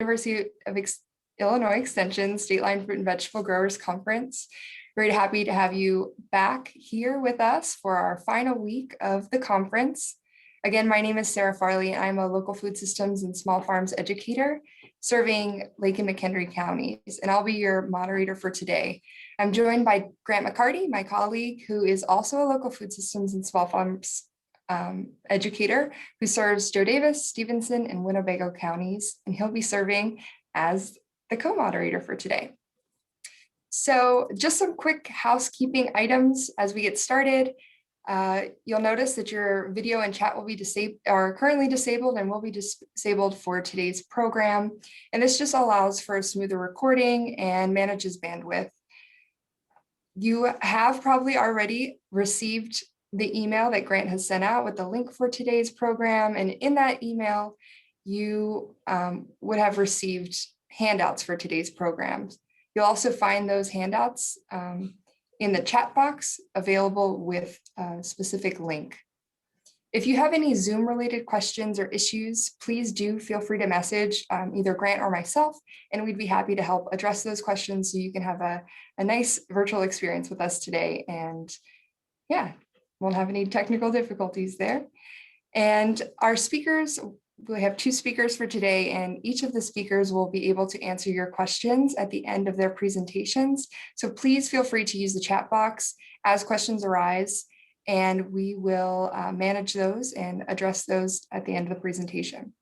University of Illinois Extension Stateline Fruit and Vegetable Growers Conference. Very happy to have you back here with us for our final week of the conference. Again, my name is Sarah Farley, and I'm a local food systems and small farms educator serving Lake and McHenry counties, and I'll be your moderator for today. I'm joined by Grant McCarty, my colleague, who is also a local food systems and small farms educator who serves Joe Davis, Stevenson, and Winnebago counties, and he'll be serving as the co-moderator for today. So just some quick housekeeping items as we get started. You'll notice that your video and chat will be currently disabled and will be disabled for today's program. And this just allows for a smoother recording and manages bandwidth. You have probably already received the email that Grant has sent out with the link for today's program. And in that email, you would have received handouts for today's programs. You'll also find those handouts in the chat box available with a specific link. If you have any Zoom related questions or issues, please do feel free to message either Grant or myself, and we'd be happy to help address those questions so you can have a nice virtual experience with us today. And yeah, won't have any technical difficulties there. And our speakers, we have two speakers for today, and each of the speakers will be able to answer your questions at the end of their presentations. So please feel free to use the chat box as questions arise, and we will manage those and address those at the end of the presentation.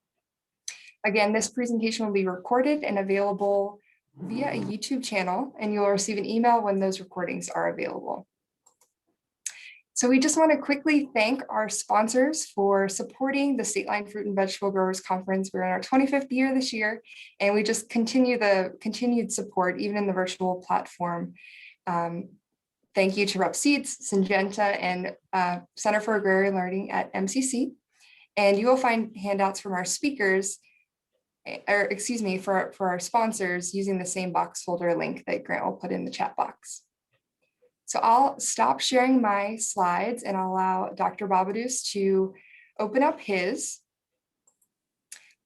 Again, this presentation will be recorded and available via a YouTube channel, and you'll receive an email when those recordings are available. So we just want to quickly thank our sponsors for supporting the Stateline Fruit and Vegetable Growers Conference. We're in our 25th year this year, and we just continue the continued support even in the virtual platform. Thank you to Rep Seeds, Syngenta, and Center for Agrarian Learning at MCC. And you will find handouts from our speakers, or excuse me, for our sponsors using the same box folder link that Grant will put in the chat box. So I'll stop sharing my slides and I'll allow Dr. Babadoost to open up his.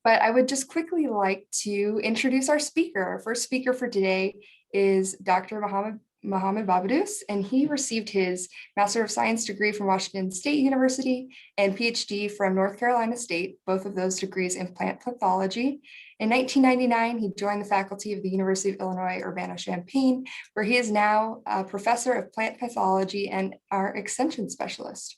But I would just quickly like to introduce our speaker. Our first speaker for today is Dr. Mohammad Babadoost, and he received his Master of Science degree from Washington State University and PhD from North Carolina State, both of those degrees in plant pathology. In 1999, he joined the faculty of the University of Illinois Urbana-Champaign, where he is now a professor of plant pathology and our extension specialist.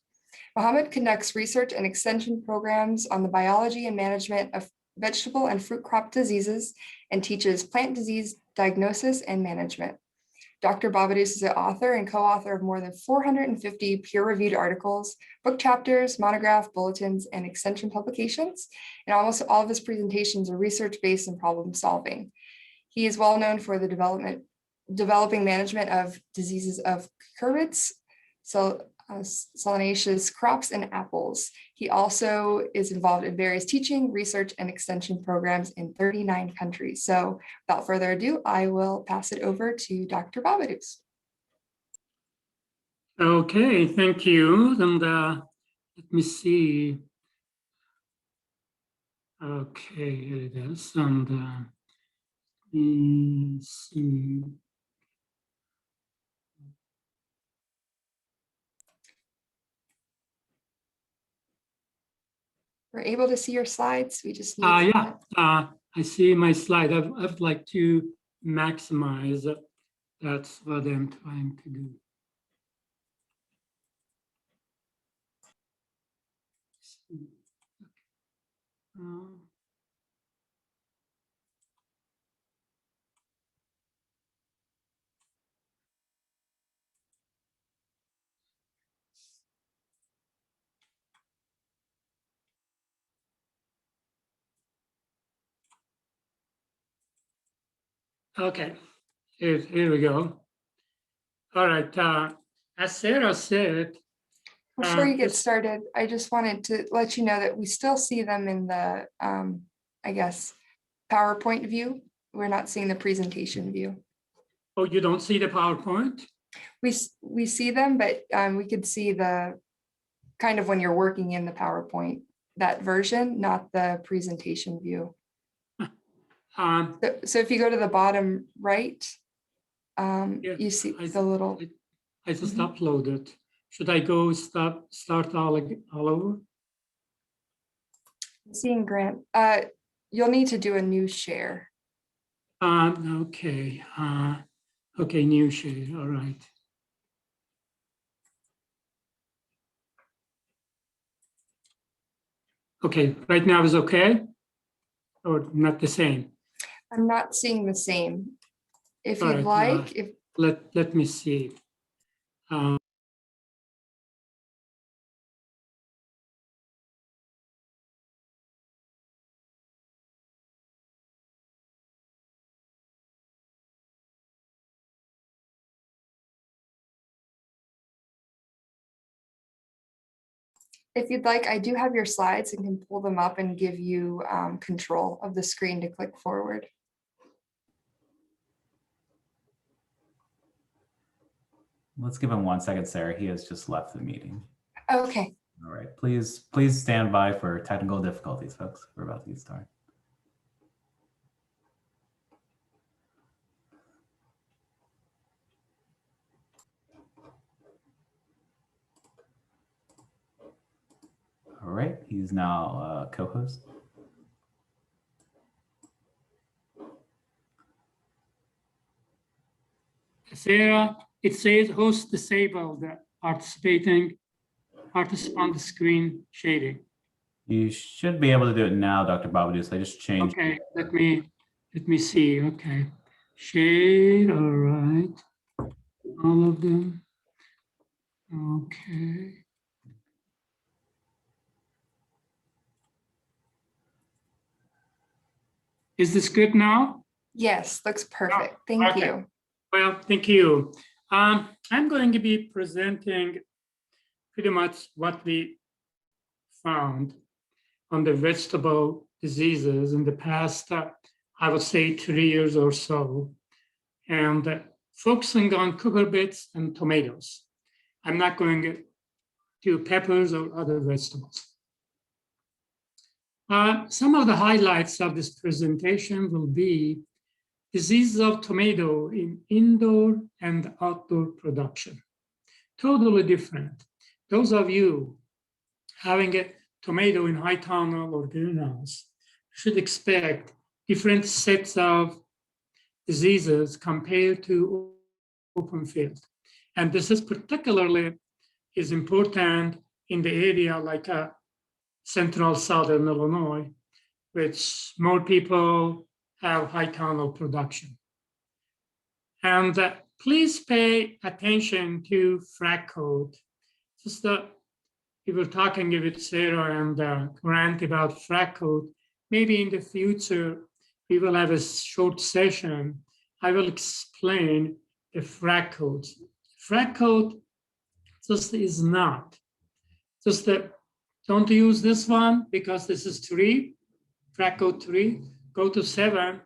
Mohammad conducts research and extension programs on the biology and management of vegetable and fruit crop diseases and teaches plant disease diagnosis and management. Dr. Babadoost is the author and co-author of more than 450 peer-reviewed articles, book chapters, monograph, bulletins, and extension publications. And almost all of his presentations are research-based and problem-solving. He is well known for the developing management of diseases of cucurbits, solanaceous crops, and apples. He also is involved in various teaching, research, and extension programs in 39 countries. So without further ado, I will pass it over to Dr. Babadoost. Okay, thank you. And let me see. Okay, here it is. And let's see. We're able to see your slides. We just need I see my slide. I'd like to maximize. That's what I'm trying to do. Okay, here we go. All right, as Sarah said, before you get started, I just wanted to let you know that we still see them in the, I guess, PowerPoint view. We're not seeing the presentation view. Oh, you don't see the PowerPoint? We see them, but we could see the kind of when you're working in the PowerPoint, that version, not the presentation view. So if you go to the bottom right, Yeah, you see I- the little, I just Mhm. uploaded. Should I go start all over? seeing Grant, you'll need to do a new share. Okay. Okay, new share. All right. Okay, right now is okay, or not the same? I'm not seeing the same. If All you'd right. like, if Let me see. if you'd like, I do have your slides and can pull them up and give you control of the screen to click forward. Let's give him 1 second, Sarah. He has just left the meeting. Okay. All right, please stand by for technical difficulties, folks. We're about to get started. All right, he's now a co-host. Sarah, it says host disabled, participant screen shading. You should be able to do it now, Dr. Babadoost. I just changed. Okay, let me see. Okay, shade. All right, all of them. Okay. Is this good now? Yes, looks perfect. Thank Okay. you. Well, thank you. I'm going to be presenting pretty much what we found on the vegetable diseases in the past, I would say 3 years or so, and focusing on cucurbits and tomatoes. I'm not going to do peppers or other vegetables. Some of the highlights of this presentation will be diseases of tomato in indoor and outdoor production. Totally different. Those of you having a tomato in high tunnel or greenhouse should expect different sets of diseases compared to open field. And this is particularly is important in the area like central southern Illinois, which more people have high tunnel production. And please pay attention to frac code. Just we were talking with Sarah and Grant about frac code. Maybe in the future, we will have a short session. I will explain the frac code. Frac code just is not. Just that don't use this one because this is 3, frac code 3, go to 7.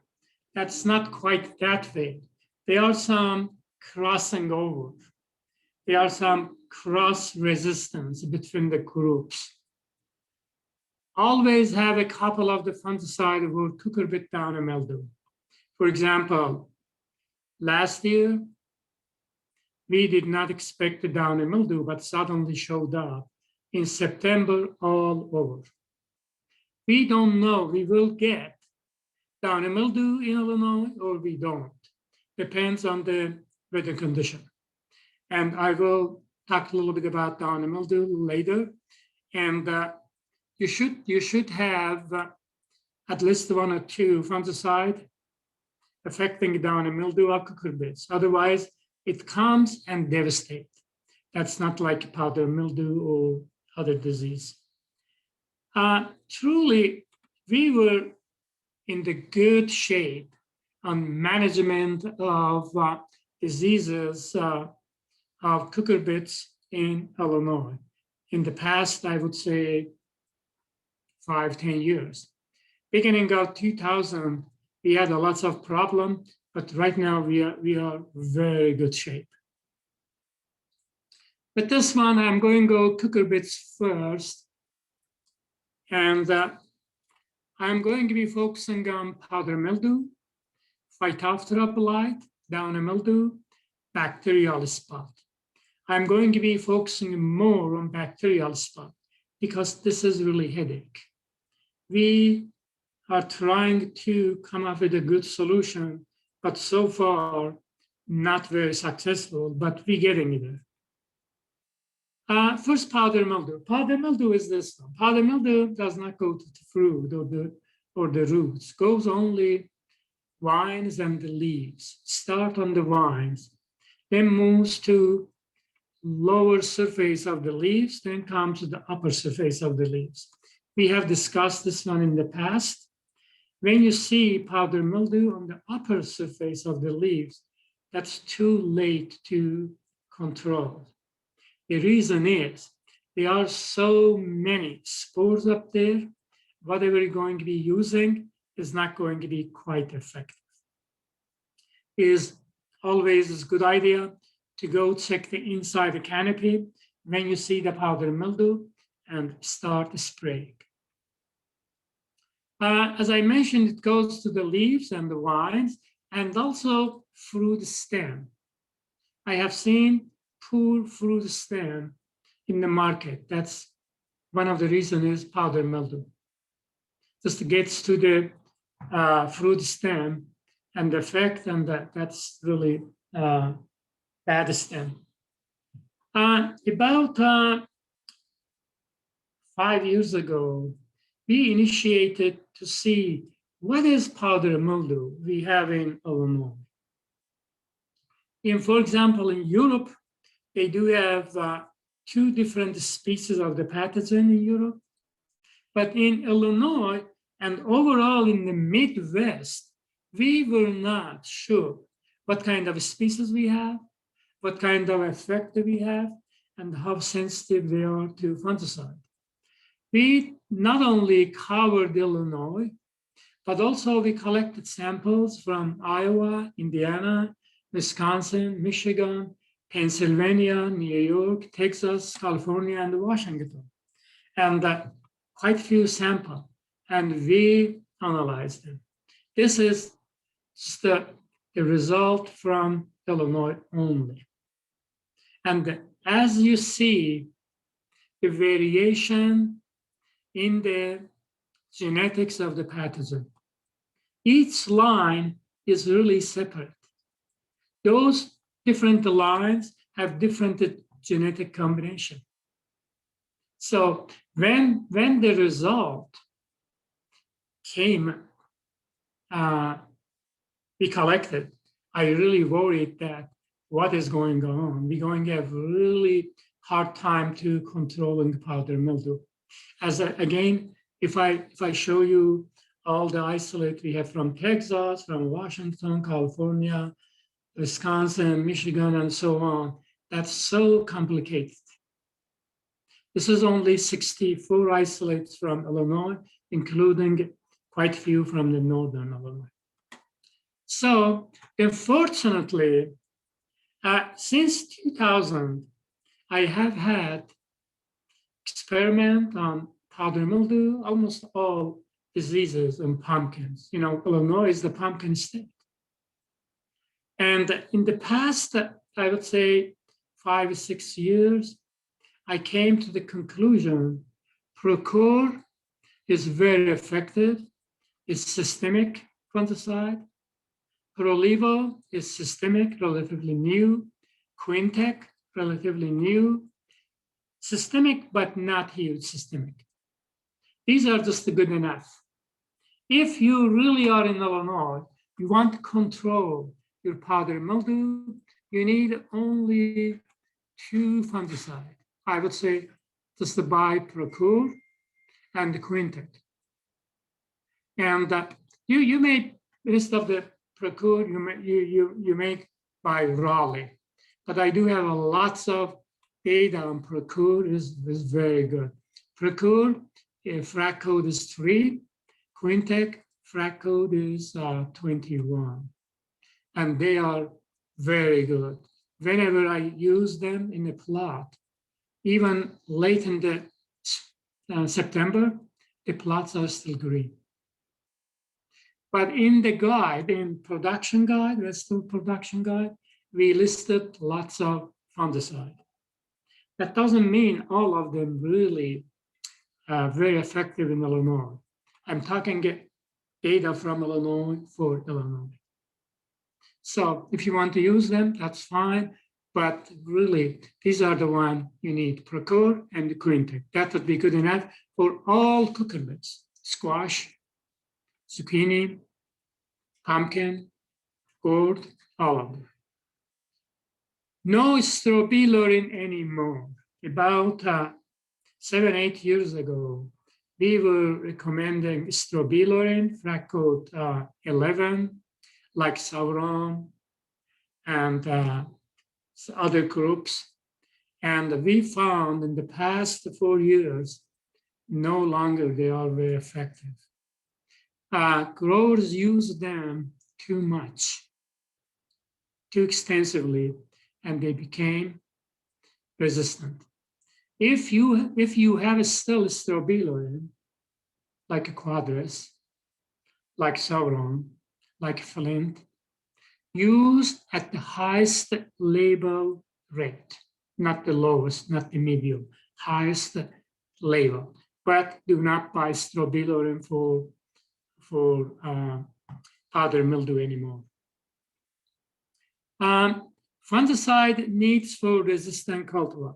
That's not quite that way. There are some crossing over. There are some cross resistance between the groups. Always have a couple of the fungicide or cucurbit downy mildew. For example, last year, we did not expect the downy mildew, but suddenly showed up in September all over. We don't know, we will get downy mildew in Illinois or we don't. Depends on the weather condition. And I will talk a little bit about downy mildew later. And you should have at least 1 or 2 fungicide affecting downy mildew or cucurbits. Otherwise, it comes and devastates. That's not like powdery mildew or other disease. Truly, we were in the good shape on management of diseases of cucurbits in Illinois. In the past, I would say 5-10 years. Beginning of 2000, we had lots of problems, but right now we are very good shape. But this one, I'm going to go cucurbits first. And I'm going to be focusing on powdery mildew, Phytophthora Blight, Downy Mildew, Bacterial Spot. I'm going to be focusing more on Bacterial Spot because this is really headache. We are trying to come up with a good solution, but so far not very successful, but we're getting there. First, powdery mildew. Powdery mildew is this one. Powdery mildew does not go to the fruit or the roots, goes only vines and the leaves. Start on the vines, then moves to lower surface of the leaves, then comes to the upper surface of the leaves. We have discussed this one in the past. When you see powdery mildew on the upper surface of the leaves, that's too late to control. The reason is there are so many spores up there, whatever you're going to be using is not going to be quite effective. It is always a good idea to go check the inside the canopy when you see the powdery mildew and start spraying. As I mentioned, it goes to the leaves and the vines and also fruit stem. I have seen poor fruit stem in the market. That's one of the reasons is powdery mildew. Just gets to the fruit stem and the effect, and that's really bad stem. About 5 years ago, we initiated to see what is powdery mildew we have in Illinois. For example, in Europe, they do have 2 different species of the pathogen in Europe. But in Illinois and overall in the Midwest, we were not sure what kind of species we have, what kind of effect we have, and how sensitive they are to fungicide. We not only covered Illinois, but also we collected samples from Iowa, Indiana, Wisconsin, Michigan, Pennsylvania, New York, Texas, California, and Washington. And quite a few samples, and we analyzed them. This is just the result from Illinois only. And as you see, the variation in the genetics of the pathogen, each line is really separate. Those different lines have different genetic combination. So when the result came, we collected, I really worried that what is going on? We're going to have really hard time to controlling powdery mildew. Again, if I show you all the isolate we have from Texas, from Washington, California, Wisconsin, Michigan, and so on, that's so complicated. This is only 64 isolates from Illinois, including quite a few from the northern Illinois. So unfortunately, since 2000, I have had experiment on powdery mildew, almost all diseases in pumpkins. You know, Illinois is the pumpkin state. And in the past, I would say 5 or 6 years, I came to the conclusion Procure is very effective. It's systemic fungicide. Prolivo is systemic, relatively new. Quintec, relatively new. Systemic, but not huge systemic. These are just good enough. If you really are in Illinois, you want to control your powdery mildew, you need only 2 fungicides. I would say just the buy Procure and the Quintec. And you may, instead of the Procure, you make by Raleigh. But I do have lots of data on Procure is very good. Procure, frac code is 3. Quintec, frac code is 21. And they are very good. Whenever I use them in a plot, even late in the September, the plots are still green. But in the guide, in production guide, vegetable production guide, we listed lots of fungicide. That doesn't mean all of them really very effective in Illinois. I'm talking data from Illinois for Illinois. So if you want to use them, that's fine. But really, these are the ones you need, Procure and Quintec. That would be good enough for all cucurbits, squash, zucchini, pumpkin, gourd, all of them. No strobilurin anymore. About 7-8 years ago, we were recommending strobilurin, frac code 11, like Sauron and other groups. And we found in the past 4 years, no longer they are very effective. Growers use them too much, too extensively, and they became resistant. If you have still strobilurin, like a Quadris, like Sauron, like Flint, used at the highest label rate, not the lowest, not the medium, highest label. But do not buy strobilurin for powdery mildew anymore. Fungicide needs for resistant cultivar.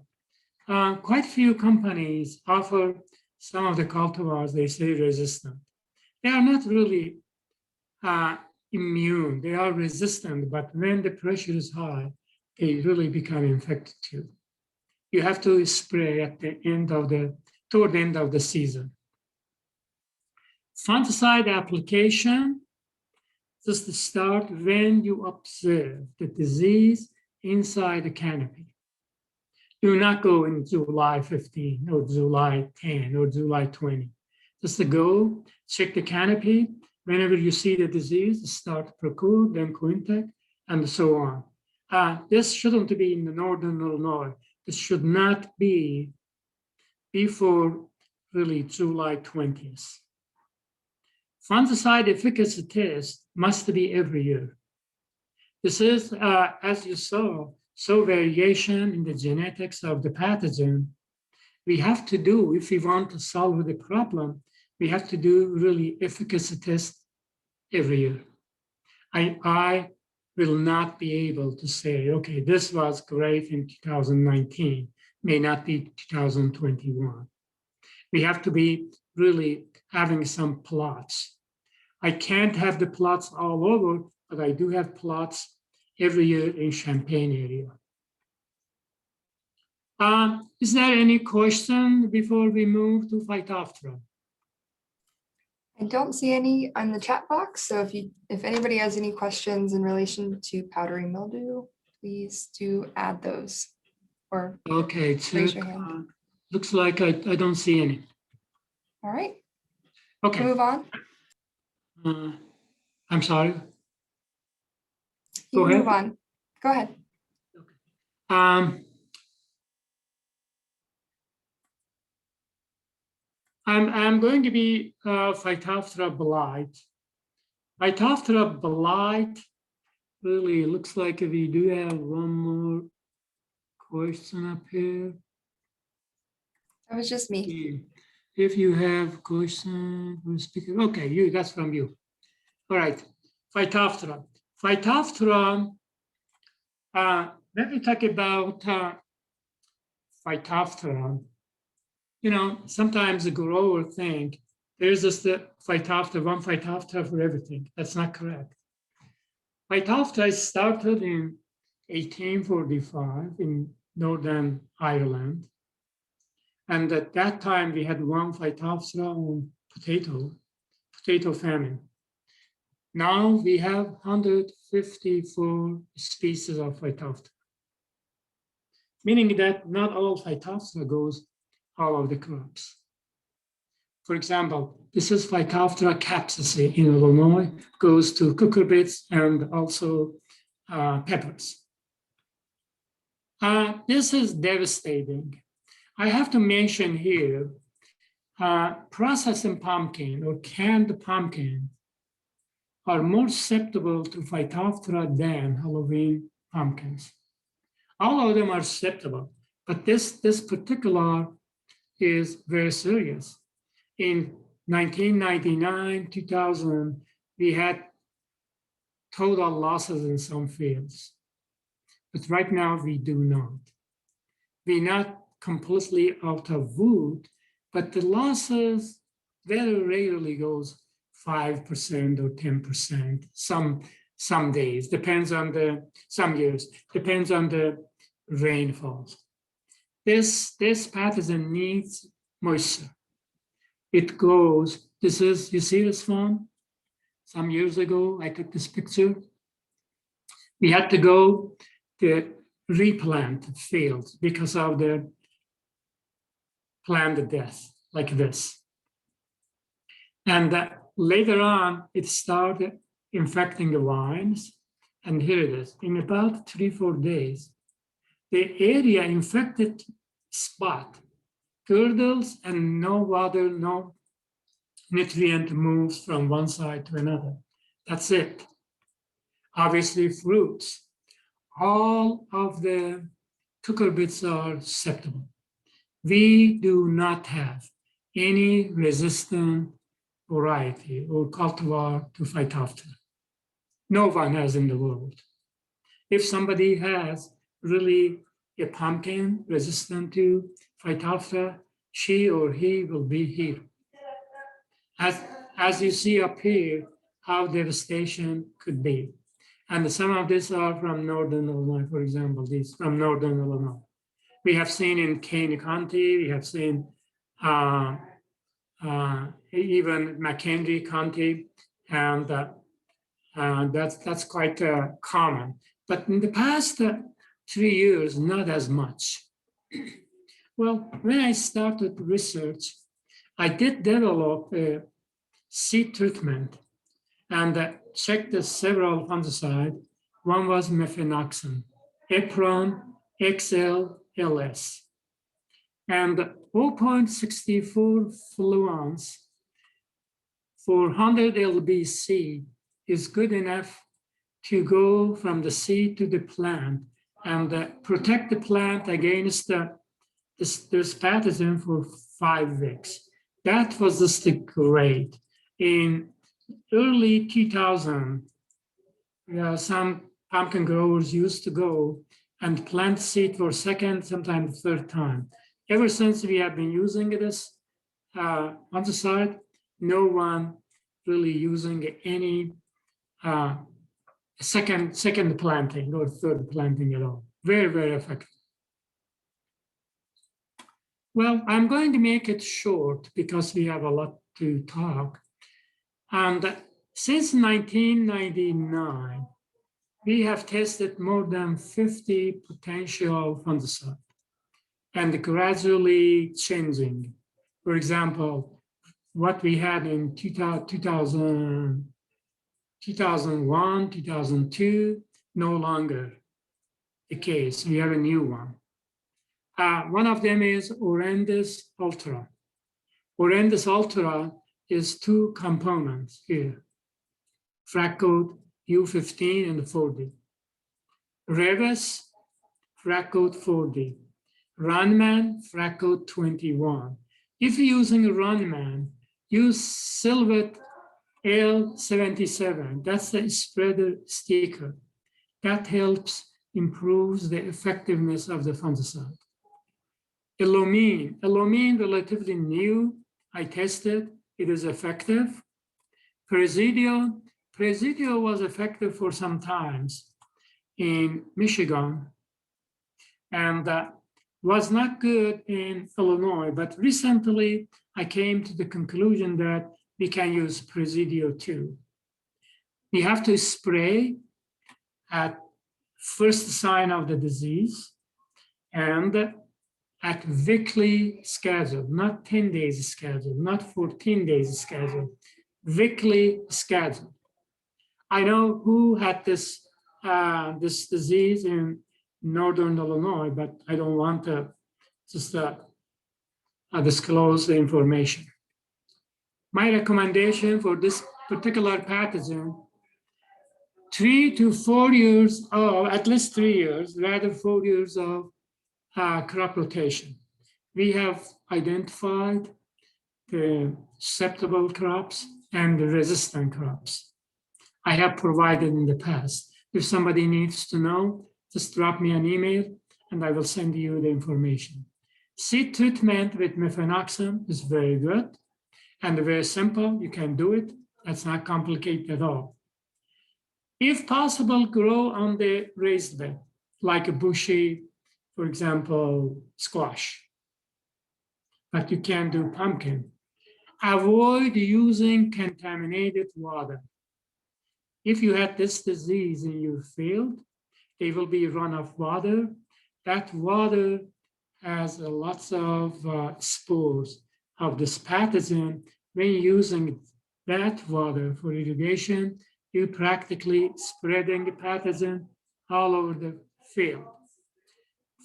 Quite few companies offer some of the cultivars they say resistant. They are not really immune, they are resistant, but when the pressure is high, they really become infected too. You have to spray at the end of toward the end of the season. Fungicide application, just to start when you observe the disease inside the canopy. Do not go in July 15 or July 10 or July 20. Just to go, check the canopy. Whenever you see the disease, start Procure, then Quintec, and so on. This shouldn't be in the northern Illinois. This should not be before really July 20th. Fungicide efficacy test must be every year. This is, as you saw, so variation in the genetics of the pathogen. We have to do, if we want to solve the problem, we have to do really efficacy test every year. I will not be able to say, okay, this was great in 2019, may not be 2021. We have to be really having some plots. I can't have the plots all over, but I do have plots every year in Champaign area. Is there any question before we move to Phytophthora? I don't see any on the chat box. So if anybody has any questions in relation to powdery mildew, please do add those or okay, raise your hand. Looks like I don't see any. All right. Okay. Move on. I'm sorry. You Go can ahead. move on. Go ahead. I'm going to be Phytophthora Blight. Phytophthora Blight really looks like we do have one more question up here. That was just me. If you have question, speaker, okay, that's from you. All right, Phytophthora. Phytophthora, let me talk about Phytophthora. You know, sometimes the grower think there's just the Phytophthora, one Phytophthora for everything. That's not correct. Phytophthora started in 1845 in Northern Ireland. And at that time, we had one Phytophthora on potato famine. Now we have 154 species of Phytophthora, meaning that not all Phytophthora goes all of the crops. For example, this is Phytophthora capsaicei in Illinois, goes to cucurbits and also peppers. This is devastating. I have to mention here, processing pumpkin or canned pumpkin are more susceptible to Phytophthora than Halloween pumpkins. All of them are susceptible, but this particular is very serious. In 1999, 2000, we had total losses in some fields. But right now we do not. We're not completely out of wood, but the losses very rarely goes 5% or 10%, some days, depends on some years, depends on the rainfalls. This pathogen needs moisture. It grows, you see this one? Some years ago, I took this picture. We had to go to replant fields because of the plant death, like this. And later on, it started infecting the vines. And here it is. In about 3-4 days, the area infected spot curdles and no water, no nutrient moves from one side to another. That's it. Obviously, fruits. All of the cucurbits are susceptible. We do not have any resistant variety or cultivar to Phytophthora. No one has in the world. If somebody has really a pumpkin resistant to Phytophthora, she or he will be here. As you see up here, how devastation could be. And some of these are from Northern Illinois, for example, these from Northern Illinois. We have seen in Kane County, we have seen even McHenry County, and that's quite common. But in the past 3 years, not as much. Well, when I started research, I did develop a seed treatment and checked the several fungicides. One was mefenoxam, Epron XL-LS, and 0.64 fluons for 100 lbc is good enough to go from the seed to the plant and protect the plant against this pathogen for 5 weeks. That was just great. In early 2000, some pumpkin growers used to go and plant seed for second, sometimes third time. Ever since we have been using this fungicide, no one really using any second planting or third planting at all. Very, very effective. Well, I'm going to make it short because we have a lot to talk. And since 1999, we have tested more than 50 potential fungicides and gradually changing. For example, what we had in 2001, 2002, no longer the case. We have a new one. One of them is Orendis Ultra. Orendis Ultra is 2 components here, frac code U15 and 4D. Revis, frac code 4D. Runman, frac code 21. If you're using a Runman, use Silvet L77. That's the spreader sticker. That helps improves the effectiveness of the fungicide. Illumine, relatively new. I tested, it is effective. Presidio was effective for some times in Michigan and was not good in Illinois, but recently I came to the conclusion that we can use Presidio too. We have to spray at first sign of the disease and at weekly schedule, not 10 days schedule, not 14 days schedule, weekly schedule. I know who had this disease in Northern Illinois, but I don't want to just disclose the information. My recommendation for this particular pathogen 3 to 4 years of, at least 3 years, rather 4 years of crop rotation. We have identified the susceptible crops and the resistant crops. I have provided in the past. If somebody needs to know, just drop me an email and I will send you the information. Seed treatment with mefenoxam is very good and very simple. You can do it. That's not complicated at all. If possible, grow on the raised bed, like a bushy, for example, squash. But you can do pumpkin. Avoid using contaminated water. If you had this disease in your field, there will be runoff water. That water has lots of spores of this pathogen. When using that water for irrigation, you're practically spreading the pathogen all over the field.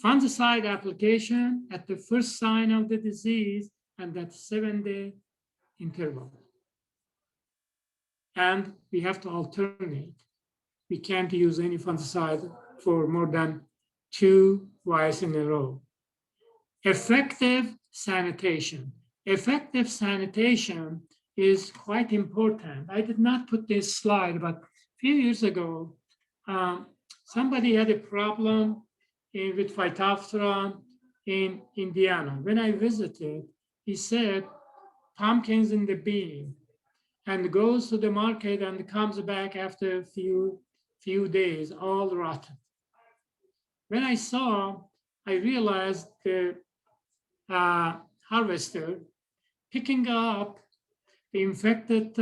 Fungicide application at the first sign of the disease and that 7-day interval. And we have to alternate. We can't use any fungicide for more than 2 twice in a row. Effective sanitation. Effective sanitation is quite important. I did not put this slide, but a few years ago, somebody had a problem with Phytophthora in Indiana. When I visited, he said, pumpkins in the bean, and goes to the market and comes back after a few days, all rotten. When I saw, I realized the harvester picking up the infected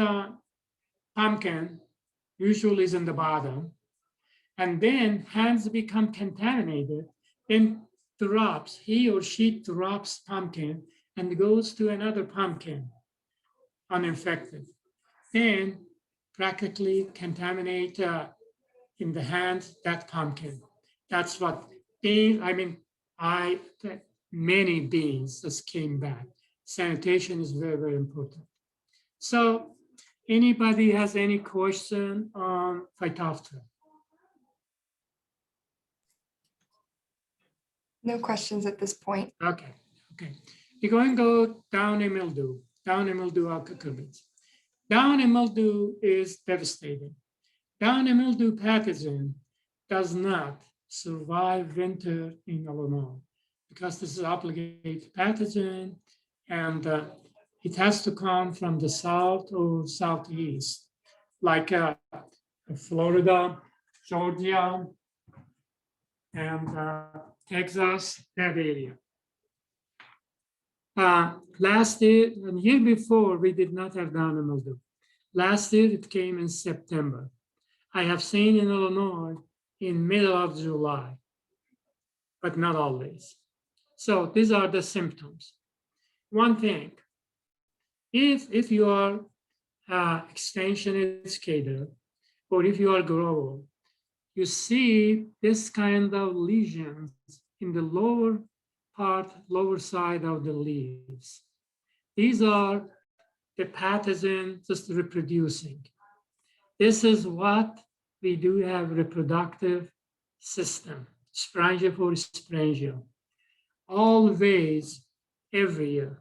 pumpkin, usually is in the bottom, and then hands become contaminated, then drops, he or she drops pumpkin and goes to another pumpkin, uninfected. Then practically contaminate in the hands that pumpkin. That's what beans, many beans just came back. Sanitation is very, very important. So anybody has any question on Phytophthora? No questions at this point. Okay. We're going to go Downy mildew or Cucurbits. Downy mildew is devastating. Downy mildew pathogen does not survive winter in Illinois because this is obligate pathogen and it has to come from the south or southeast, like Florida, Georgia, and Texas, that area. Last year, and year before, we did not have Downy mildew. Last year, it came in September. I have seen in Illinois in middle of July, but not always. So these are the symptoms. One thing, if you are extension educator, or if you are grower, you see this kind of lesions in the lower side of the leaves. These are the pathogen just reproducing. This is what we do have reproductive system, sporangia for sporangia. Always, every year,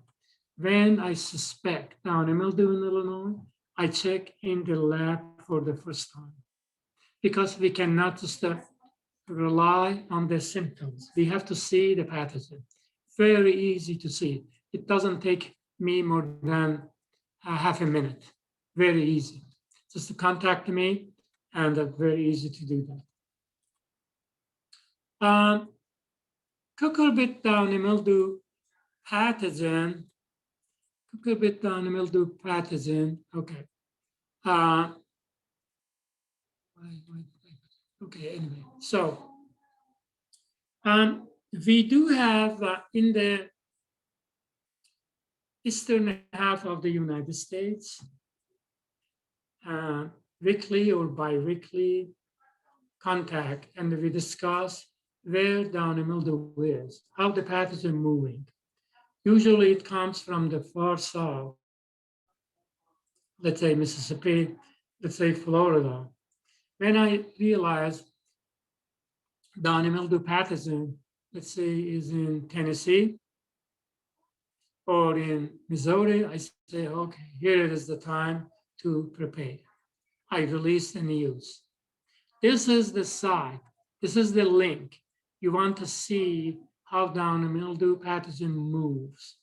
when I suspect Downy mildew in Illinois, I check in the lab for the first time because we cannot just rely on the symptoms. We have to see the pathogen. Very easy to see. It doesn't take me more than half a minute. Very easy. Just to contact me, and very easy to do that. Cucurbit Downy mildew pathogen. Cucurbit Downy mildew pathogen. Okay. Okay. Anyway, so we do have in the eastern half of the United States, weekly or bi-weekly contact, and we discuss where Downy mildew is, how the pathogen moving. Usually it comes from the far south, let's say Mississippi, let's say Florida, when I realize Downy mildew pathogen, let's say, is in Tennessee or in Missouri, I say, okay, here is the time to prepare. I release the news. This is the site. This is the link. You want to see how Downy mildew pathogen moves.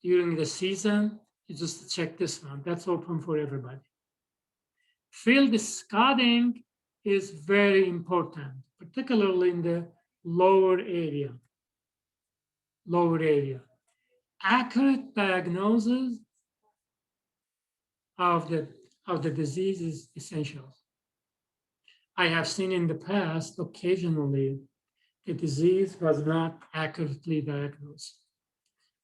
During the season, you just check this one. That's open for everybody. Field scouting is very important, particularly in the lower area. Accurate diagnosis of the disease is essential. I have seen in the past, occasionally, the disease was not accurately diagnosed.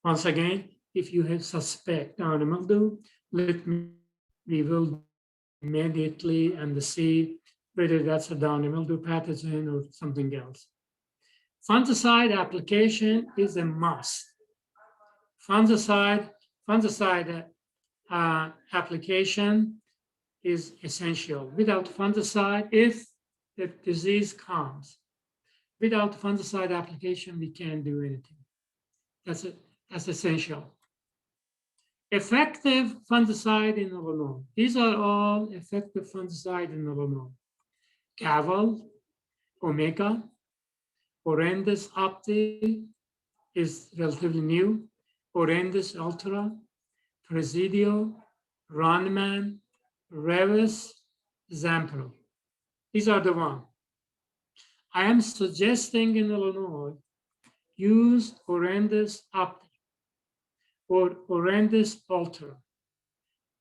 Once again, if you have suspect Downy mildew, we will immediately and see whether that's a Downy mildew pathogen or something else. Fungicide application is a must. Fungicide application is essential. Without fungicide, if the disease comes, without fungicide application, we can't do anything. That's essential. Effective fungicide in Illinois. These are all effective fungicide in Illinois. Gavel, Omega, Horrendous Opti is relatively new. Horrendous Ultra, Presidio, Ronman, Revis, Zampro. These are the ones. I am suggesting in Illinois, use Horrendous Opti or Horrendous Ultra.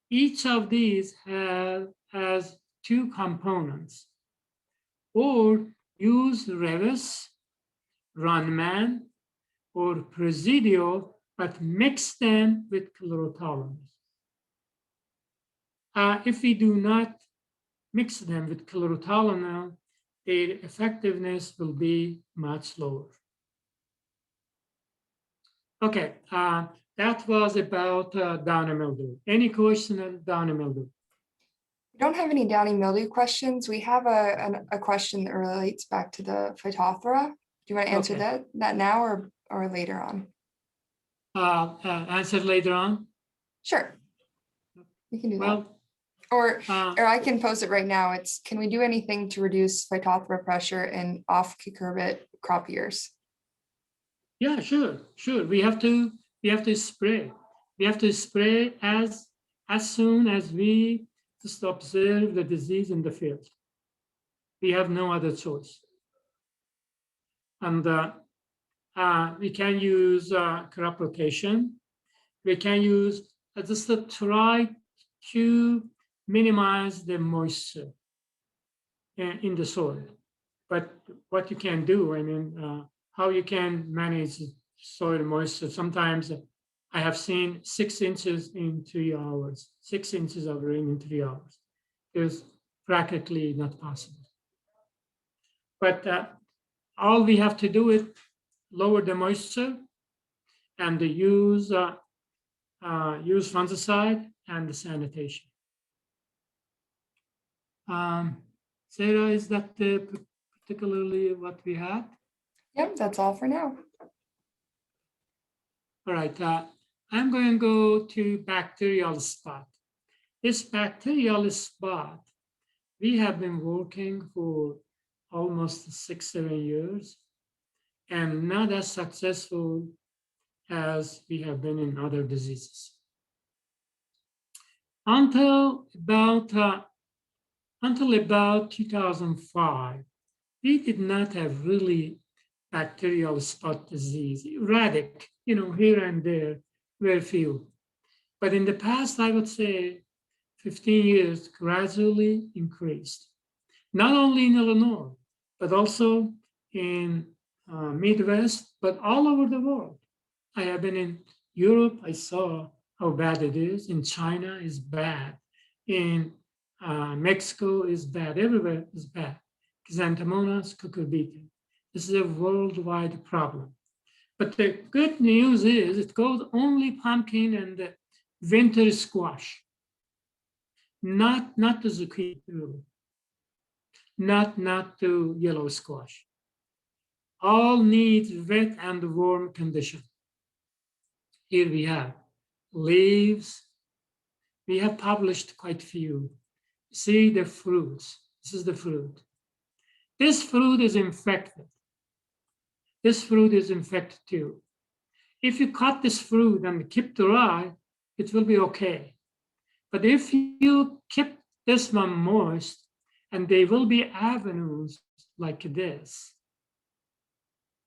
Each of these has two components. Or use Revis, Runman, or Presidio, but mix them with chlorothalonil. If we do not mix them with chlorothalonil, their effectiveness will be much lower. Okay, that was about Downy mildew. Any question on Downy mildew? We don't have any Downy mildew questions. We have a question that relates back to the Phytophthora. Do you want to answer that now or later on? Answer later on? Sure. We can do that. Well, or I can pose it right now. It's, can we do anything to reduce Phytophthora pressure in off cucurbit crop years? Yeah, sure. We have to spray. We have to spray as soon as we just observe the disease in the field. We have no other choice. And we can use crop rotation. We can use just to try to minimize the moisture in the soil. But what you can do, I mean, how you can manage soil moisture. Sometimes I have seen 6 inches in 3 hours, 6 inches of rain in 3 hours. It's practically not possible. But all we have to do is lower the moisture and use fungicide and the sanitation. Sarah, is that particularly what we had? Yep, that's all for now. All right, I'm going to go to Bacterial Spot. This Bacterial Spot, we have been working for almost 6-7 years and not as successful as we have been in other diseases. Until about 2005, we did not have really bacterial spot disease, erratic, here and there, very few. But in the past, I would say 15 years gradually increased, not only in Illinois, but also in Midwest, but all over the world. I have been in Europe, I saw how bad it is. In China is bad. In Mexico is bad, everywhere is bad. Xanthomonas cucurbitae. This is a worldwide problem. But the good news is it goes only pumpkin and the winter squash, not the zucchini. not to yellow squash. All need wet and warm condition. Here we have leaves. We have published quite few. See the fruits. This is the fruit. This fruit is infected. This fruit is infected too. If you cut this fruit and keep dry, it will be okay. But if you keep this one moist, and there will be avenues like this,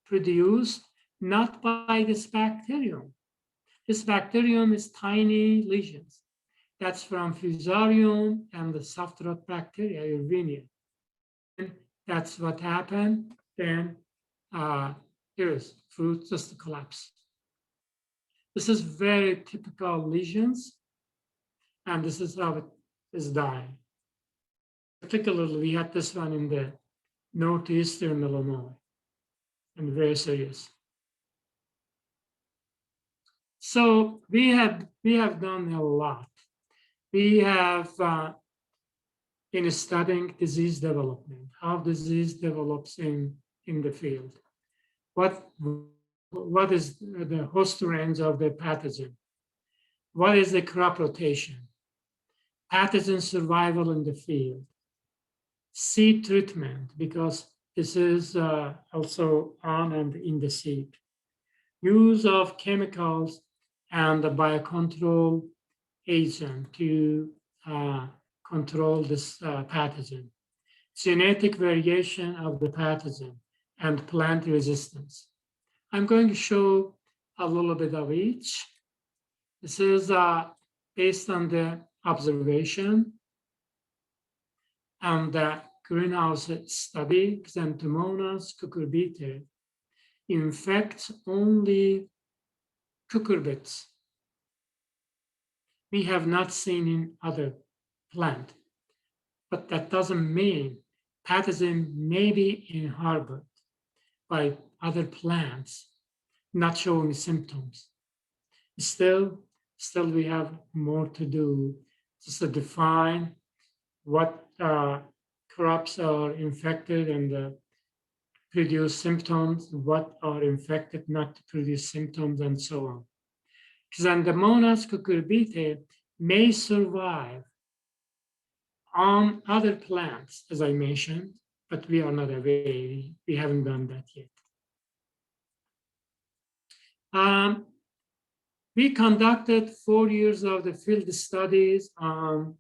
produced not by this bacterium. This bacterium is tiny lesions. That's from Fusarium and the soft rot bacteria, Irvinia. And that's what happened. Then here is fruit just collapse. This is very typical lesions, and this is how it is dying. Particularly, we had this one in the northeastern Illinois, and very serious. So we have done a lot. We have been studying disease development, how disease develops in the field. What is the host range of the pathogen? What is the crop rotation? Pathogen survival in the field. Seed treatment, because this is also on and in the seed. Use of chemicals and the biocontrol agent to control this pathogen. Genetic variation of the pathogen and plant resistance. I'm going to show a little bit of each. This is based on the observation and the greenhouse study. Xanthomonas cucurbitae infects only cucurbits. We have not seen in other plant, but that doesn't mean pathogen may be inhabited by other plants not showing symptoms. Still we have more to do just to define what crops are infected and produce symptoms, what are infected not to produce symptoms, and so on. Xanthomonas cucurbitae may survive on other plants, as I mentioned, but we are not aware. We haven't done that yet. We conducted 4 years of the field studies on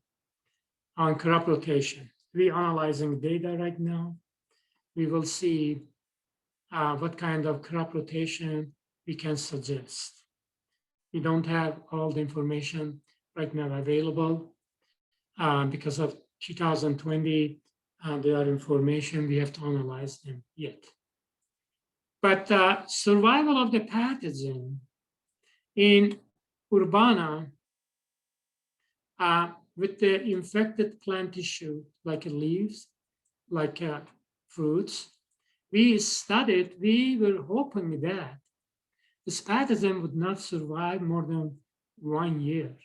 crop rotation. We're analyzing data right now. We will see what kind of crop rotation we can suggest. We don't have all the information right now available because of 2020. There are information, we have to analyze them yet. But survival of the pathogen in Urbana with the infected plant tissue, like leaves, like fruits, we studied, we were hoping that this pathogen would not survive more than 1 year.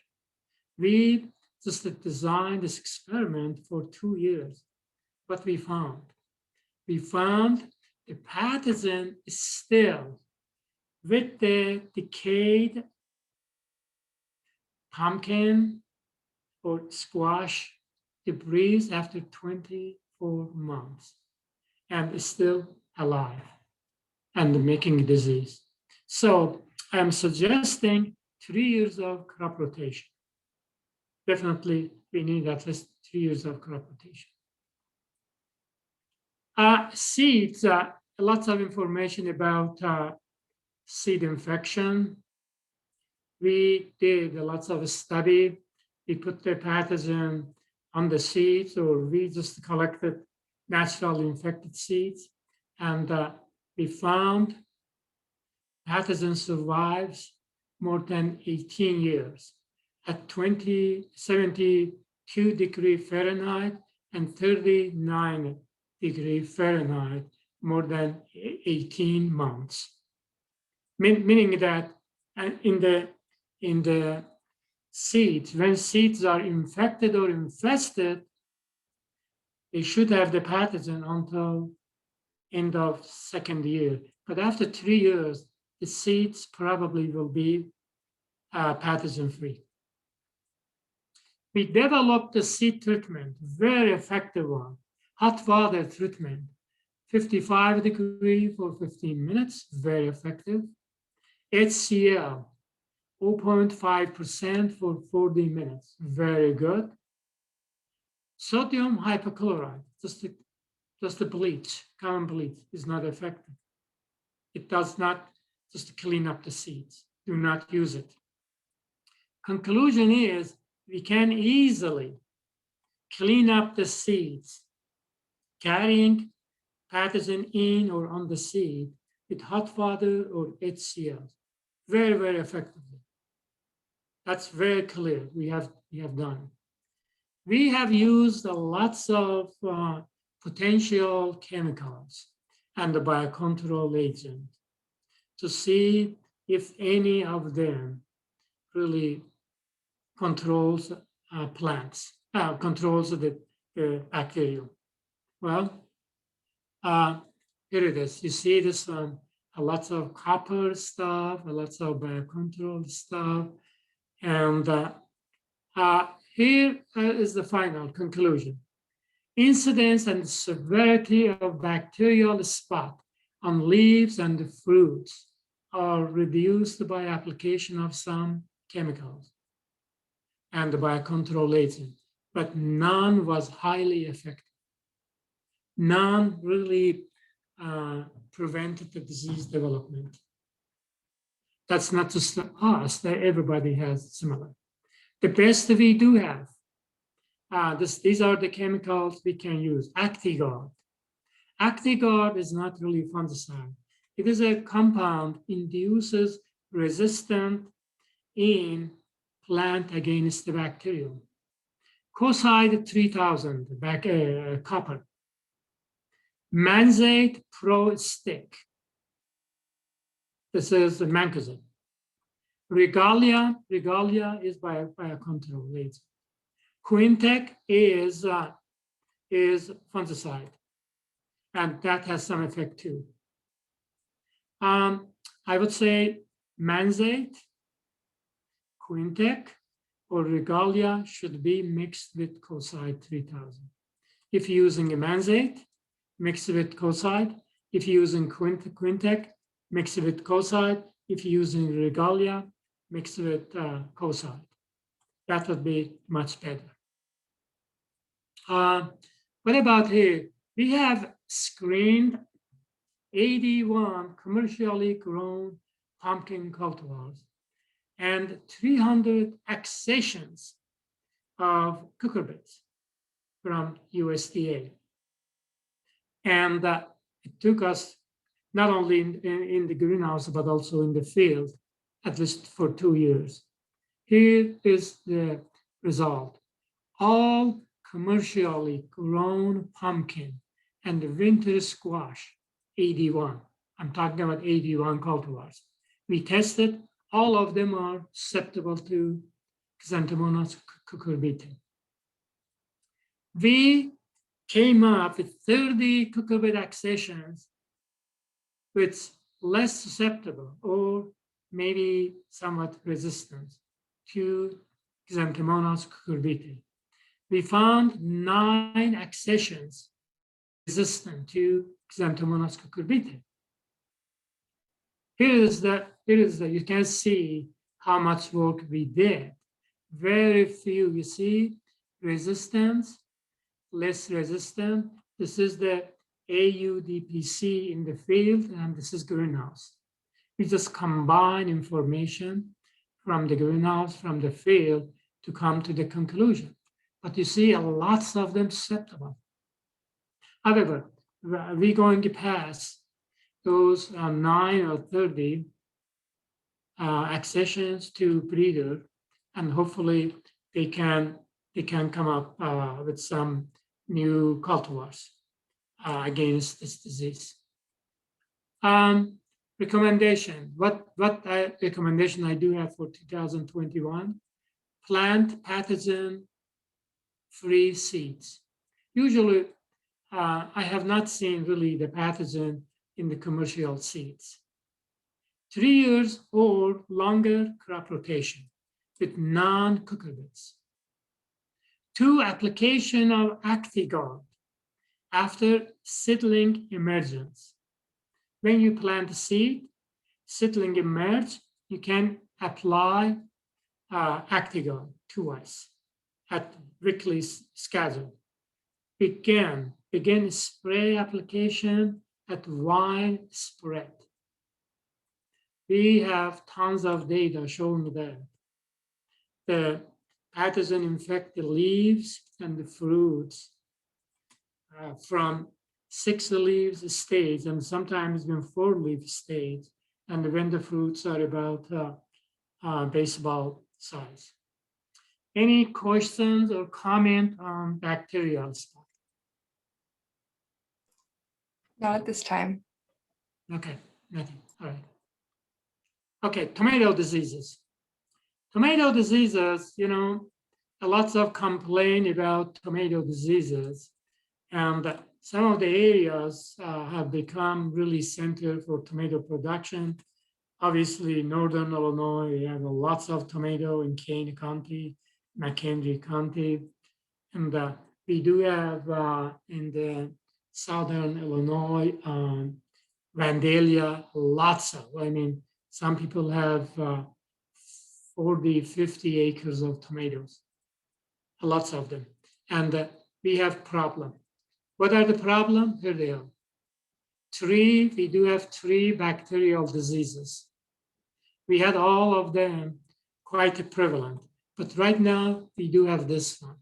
We just designed this experiment for 2 years. What we found? We found the pathogen is still with the decayed pumpkin or squash debris after 24 months and is still alive and making disease. So I'm suggesting 3 years of crop rotation. Definitely, we need at least 3 years of crop rotation. Seeds, lots of information about seed infection. We did lots of study. We put the pathogen on the seeds, or we just collected naturally infected seeds. And we found pathogen survives more than 18 years at 72 degrees Fahrenheit and 39 degrees Fahrenheit, more than 18 months. Meaning that in the seeds, when seeds are infected or infested, they should have the pathogen until end of second year. But after 3 years, the seeds probably will be pathogen-free. We developed a seed treatment, very effective one, hot water treatment, 55 degrees for 15 minutes, very effective. HCl, 0.5% for 40 minutes, very good. Sodium hypochlorite, just the bleach, common bleach, is not effective. It does not just clean up the seeds. Do not use it. Conclusion is we can easily clean up the seeds, carrying pathogen in or on the seed with hot water or HCl, very, very effectively. That's very clear. We have done. We have used lots of potential chemicals and the biocontrol agent to see if any of them really controls plants, controls the bacterium. Well, here it is. You see this one, lots of copper stuff, lots of biocontrol stuff. And here is the final conclusion. Incidence and severity of bacterial spot on leaves and fruits are reduced by application of some chemicals and the biocontrol agent, but none was highly effective. None really prevented the disease development. That's not just us, that everybody has similar. The best we do have, these are the chemicals we can use. Actigard. Actigard is not really fungicide. It is a compound induces resistance in plant against the bacterium. Coside 3000, copper. Manzate Pro Stick. This is the mancozeb. Regalia is biocontrol agent. Quintec is fungicide, and that has some effect too. I would say Manzate, Quintec, or Regalia should be mixed with Coside 3000. If you're using a Manzate, mix it with Coside. If you're using Quintec, mix it with Coside. If you're using Regalia, mix it with Coside. That would be much better. What about here? We have screened 81 commercially grown pumpkin cultivars and 300 accessions of Cucurbits from USDA. And it took us not only in the greenhouse, but also in the field, at least for 2 years. Here is the result. All commercially grown pumpkin and the winter squash, 81. I'm talking about 81 cultivars. We tested, all of them are susceptible to Xanthomonas cucurbitae. We came up with 30 cucurbit accessions which less susceptible or maybe somewhat resistant to Xanthomonas cucurbitae. We found 9 accessions resistant to Xanthomonas cucurbitae. Here is the, you can see how much work we did. Very few, you see, resistance, less resistant. This is the AUDPC in the field, and this is greenhouse. We just combine information from the greenhouse, from the field, to come to the conclusion. But you see, lots of them susceptible. However, we're going to pass those 9 or 30 accessions to breeder, and hopefully they can come up with some new cultivars against this disease. Recommendation. What recommendation I do have for 2021? Plant pathogen-free seeds. Usually I have not seen really the pathogen in the commercial seeds. 3 years or longer crop rotation with non-cucurbits. 2, application of Actigard after seedling emergence. When you plant the seed, seedling emerge, you can apply Actigard twice at weekly schedule. Begin spray application at wide spread. We have tons of data showing that the pathogen infect the leaves and the fruits from 6 leaves stage and sometimes even 4 leaf stage, and when the fruits are about baseball size. Any questions or comment on bacterial spot? Not at this time. Okay, nothing. All right. Okay, tomato diseases. Tomato diseases, lots of complaint about tomato diseases, and some of the areas have become really center for tomato production. Obviously, Northern Illinois, we have lots of tomato in Kane County, McHenry County, and we do have in the Southern Illinois, Vandalia, lots of, some people have 40, 50 acres of tomatoes, lots of them. And we have problem. What are the problem? Here they are. We do have 3 bacterial diseases. We had all of them quite prevalent, but right now we do have this one,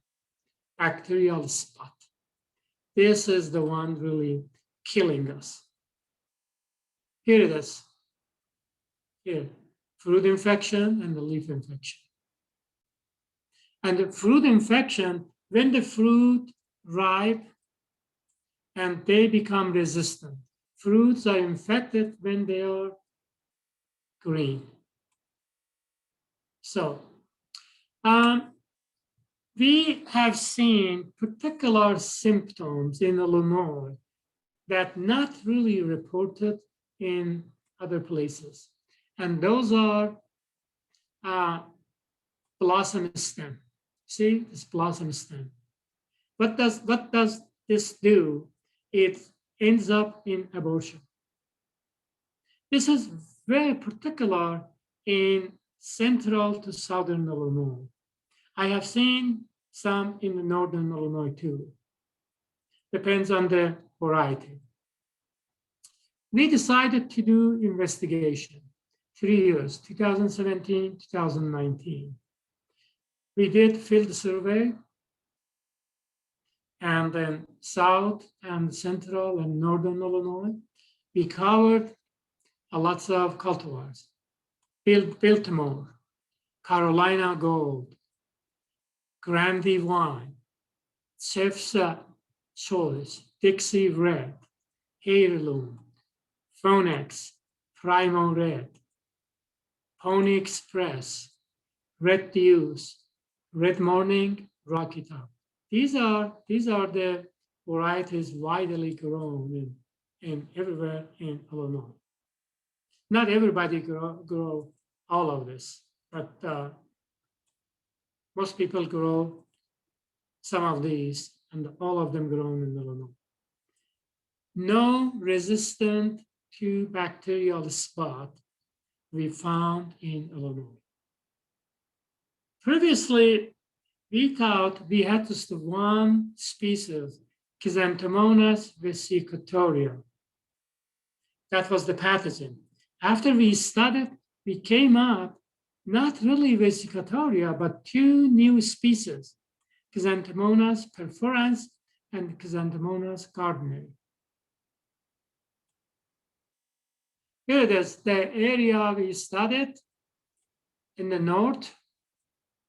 bacterial spot. This is the one really killing us. Here it is. Here, fruit infection and the leaf infection. And the fruit infection, when the fruit ripe and they become resistant. Fruits are infected when they are green. So we have seen particular symptoms in Illinois that not really reported in other places. And those are blossom stem. See this blossom stem. What does this do? It ends up in abortion. This is very particular in central to southern Illinois. I have seen some in the northern Illinois too. Depends on the variety. We decided to do investigation, 3 years, 2017, 2019. We did field survey, and then south and central and northern Illinois. We covered lots of cultivars, Biltmore, Carolina Gold, Grandie Wine, Chef's Choice, Dixie Red, Heirloom, Phoenix, Primo Red, Pony Express, Red Deuce, Red Morning, Rocky Top. These are the varieties widely grown in everywhere in Illinois. Not everybody grow all of this, but most people grow some of these, and all of them grown in Illinois. No resistant to bacterial spot we found in Illinois. Previously, we thought we had just one species, Chrysanthemonas vesicatoria. That was the pathogen. After we studied, we came up not really vesicatoria, but 2 new species, Chrysanthemonas perforans and Chrysanthemonas gardneri. Here it is, the area we studied in the north,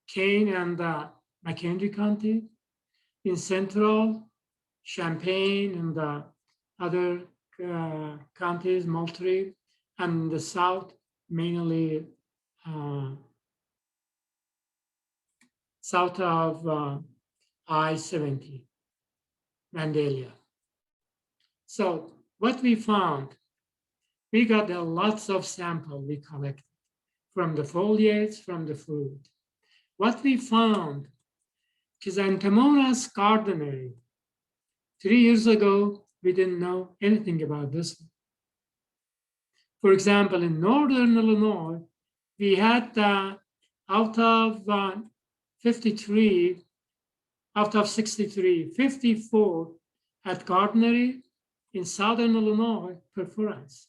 Kane and McHenry County, in central, Champaign and other counties, Moultrie, and in the south, mainly south of I-70, Vandalia. So what we found, we got lots of sample we collected from the foliage, from the fruit. What we found, Chrysanthemonas gardneri. 3 years ago, we didn't know anything about this one. For example, in Northern Illinois, we had out of 53, out of 63, 54 at gardneri. In Southern Illinois, perforans.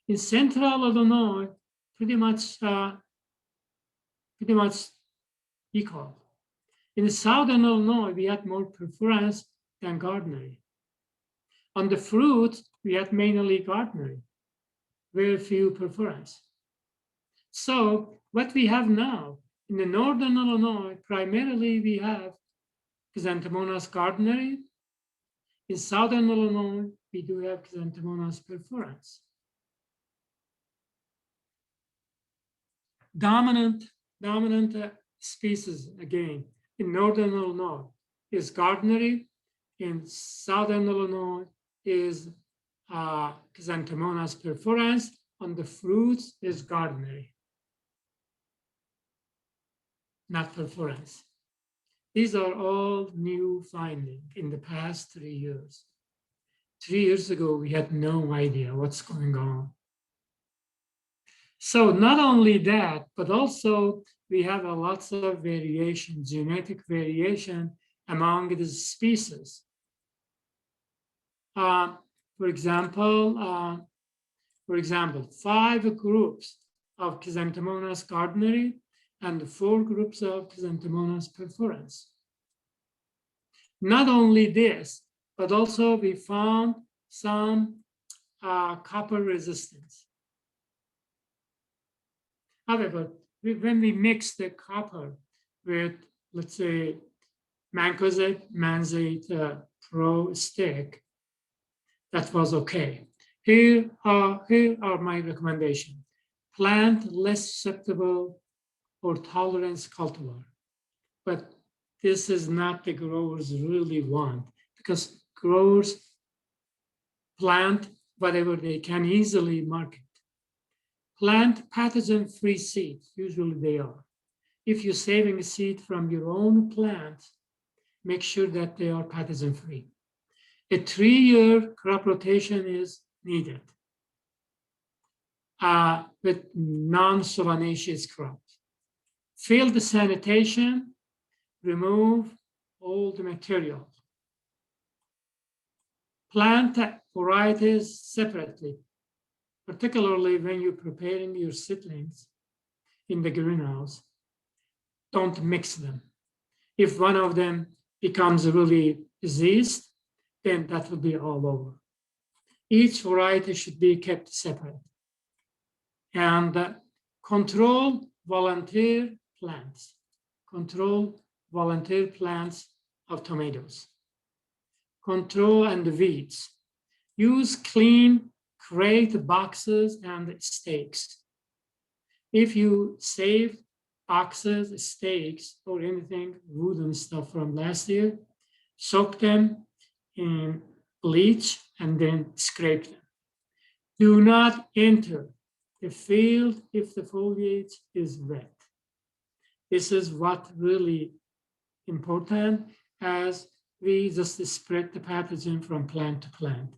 In Central Illinois, pretty much equal. In Southern Illinois, we had more perforans than gardneri. On the fruit, we had mainly gardneri, very few perforans. So what we have now, in the Northern Illinois, primarily we have Chrysanthemonas gardneri. In Southern Illinois, we do have Chrysanthemonas perforans. Dominant species, again, in Northern Illinois is gardneri. In Southern Illinois is Chrysanthemonas perforans. On the fruits is gardneri, not perforans. These are all new findings in the past 3 years. 3 years ago, we had no idea what's going on. So not only that, but also we have lots of variation, genetic variation among the species. For example, 5 groups of Chrysanthemonas gardneri and 4 groups of Chrysanthemonas perforans. Not only this, but also we found some copper resistance. However, when we mix the copper with, let's say, mancozeb, manzate pro stick, that was okay. Here are my recommendations. Plant less susceptible or tolerance cultivar. But this is not the growers really want, because growers plant whatever they can easily market. Plant pathogen-free seeds, usually they are. If you're saving a seed from your own plant, make sure that they are pathogen-free. A 3-year crop rotation is needed with non-solanaceous crops. Field sanitation, remove all the material. Plant varieties separately, particularly when you're preparing your seedlings in the greenhouse. Don't mix them. If one of them becomes really diseased, then that will be all over. Each variety should be kept separate. And control volunteer plants. Control volunteer plants of tomatoes. Control and weeds. Use clean crate boxes and stakes. If you save boxes, stakes, or anything, wooden stuff from last year, soak them in bleach and then scrape them. Do not enter the field if the foliage is wet. This is what really important, as we just spread the pathogen from plant to plant.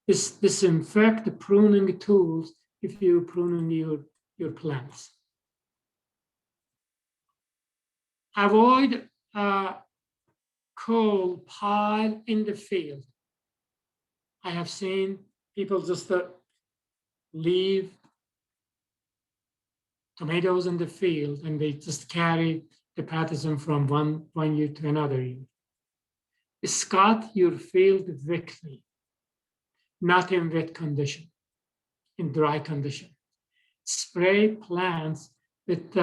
Disinfect the pruning tools if you're pruning your plants. Avoid coal pile in the field. I have seen people just leave tomatoes in the field and they just carry the pathogen from one year to another year. Scud your field weekly, not in wet condition, in dry condition. Spray plants with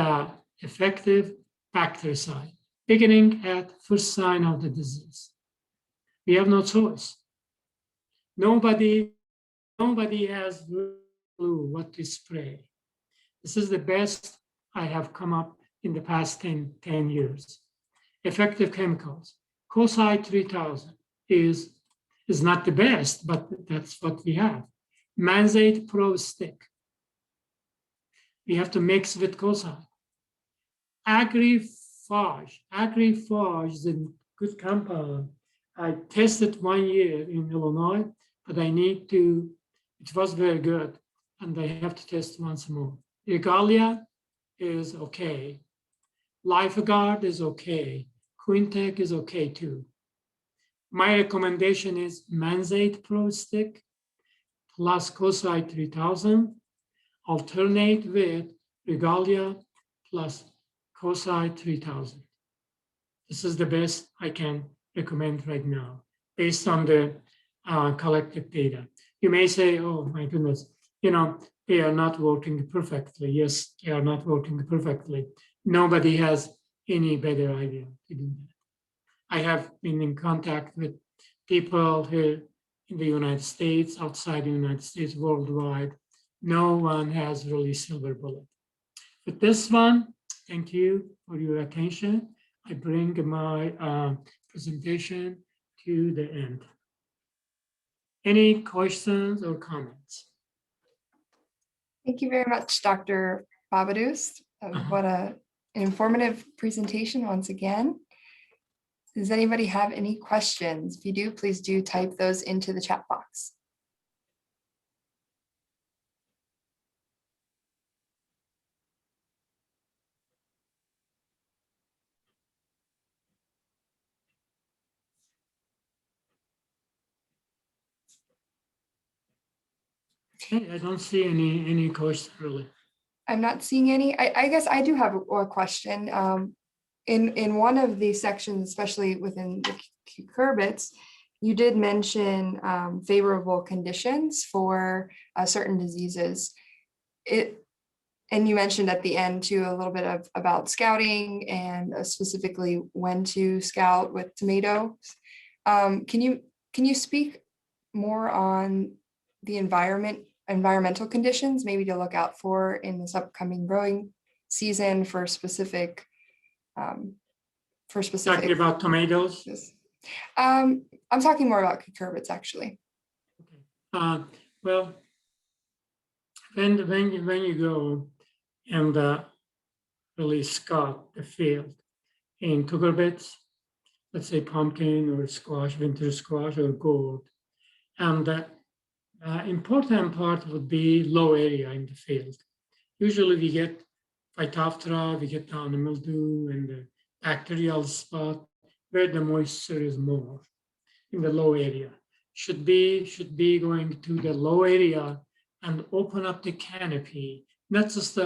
effective bactericide, beginning at first sign of the disease. We have no choice. Nobody has clue what to spray. This is the best I have come up in the past 10 years. Effective chemicals. Coside 3000 is is not the best, but that's what we have. Manzate Pro Stick. We have to mix with COSI. Agri-Phage is a good compound. I tested 1 year in Illinois, but it was very good, and I have to test once more. Regalia is okay. LifeGuard is okay. Quintec is okay too. My recommendation is Manzate Pro Stick plus COSI 3000. Alternate with Regalia plus COSI 3000. This is the best I can recommend right now based on the collected data. You may say, oh my goodness, they are not working perfectly. Yes, they are not working perfectly. Nobody has any better idea to do that. I have been in contact with people here in the United States, outside the United States, worldwide. No one has really silver bullet. With this one, thank you for your attention. I bring my presentation to the end. Any questions or comments? Thank you very much, Dr. Babadoost. What an informative presentation once again. Does anybody have any questions? If you do, please do type those into the chat box. Okay, I don't see any question really. I'm not seeing any. I guess I do have a question. In one of the sections, especially within the cucurbits, you did mention favorable conditions for certain diseases. And you mentioned at the end too a little bit about scouting and specifically when to scout with tomatoes. Can you speak more on the environmental conditions maybe to look out for in this upcoming growing season for specific Talking about tomatoes? I'm talking more about cucurbits actually. Okay. Well, when you go and really scout the field in cucurbits, let's say pumpkin or squash, winter squash or gourd, and the important part would be low area in the field. Usually we get Phytophthora, we get Downy Mildew and the Bacterial Spot where the moisture is more in the low area. Should be going to the low area and open up the canopy, not just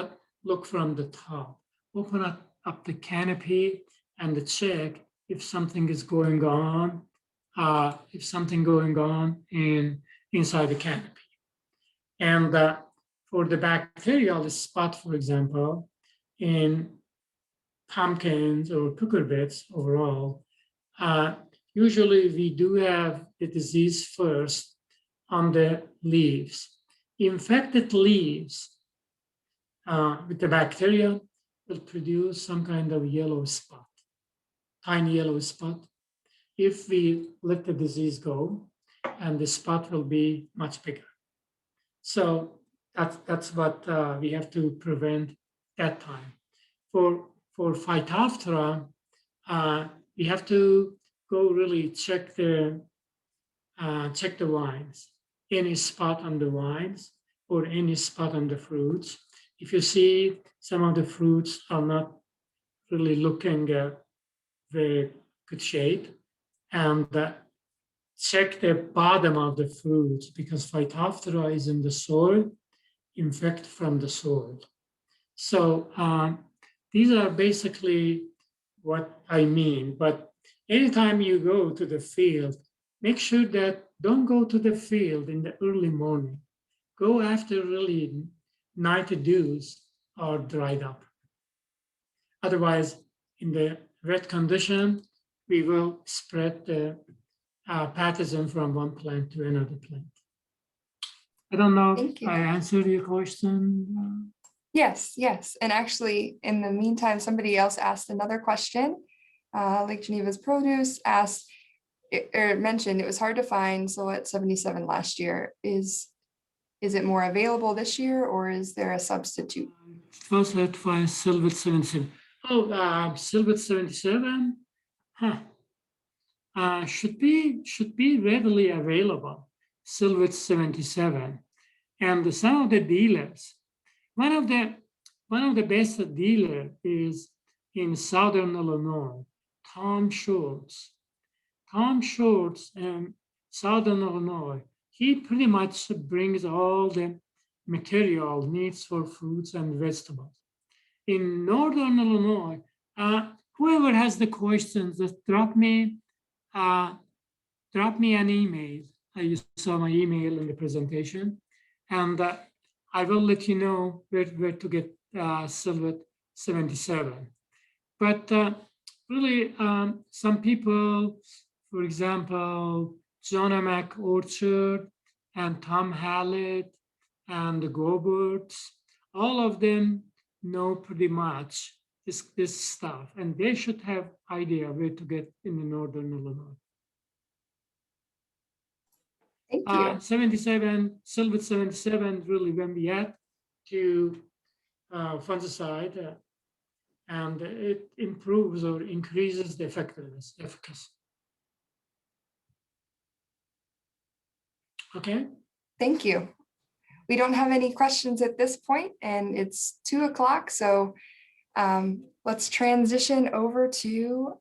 look from the top. Open up the canopy and check if something is going on, inside the canopy. And for the bacterial spot, for example, in pumpkins or cucurbits overall, usually we do have the disease first on the leaves. Infected leaves with the bacteria will produce some kind of yellow spot, tiny yellow spot. If we let the disease go, and the spot will be much bigger. So that's what we have to prevent that time. For Phytophthora, we have to go really check the vines, any spot on the vines or any spot on the fruits. If you see some of the fruits are not really looking very good shape, and check the bottom of the fruits because Phytophthora is in the soil, infect from the soil. So these are basically what I mean. But anytime you go to the field, make sure that don't go to the field in the early morning. Go after really night dews are dried up. Otherwise, in the wet condition, we will spread the pathogen from one plant to another plant. I don't know if I answered your question. Yes. And actually, in the meantime, somebody else asked another question. Lake Geneva's Produce asked, mentioned, it was hard to find Silhouette 77 last year. Is it more available this year, or is there a substitute? First certified Silhouette 77. Oh, Silhouette 77. Huh. Should be readily available. Silhouette 77, and some of the dealers. One of the best dealer is in Southern Illinois, Tom Schultz. Tom Schultz in Southern Illinois. He pretty much brings all the material needs for fruits and vegetables. In Northern Illinois, whoever has the questions, just drop me an email. You saw my email in the presentation, and I will let you know where to get Silhouette 77. But really, some people, for example, John Mac Orchard and Tom Hallett and the Goberts, all of them know pretty much this stuff, and they should have idea where to get in the Northern Illinois. Thank you. 77, Silhouette 77 really when we add to fungicide, and it improves or increases the effectiveness, efficacy. Okay. Thank you. We don't have any questions at this point, and it's 2 o'clock. So let's transition over to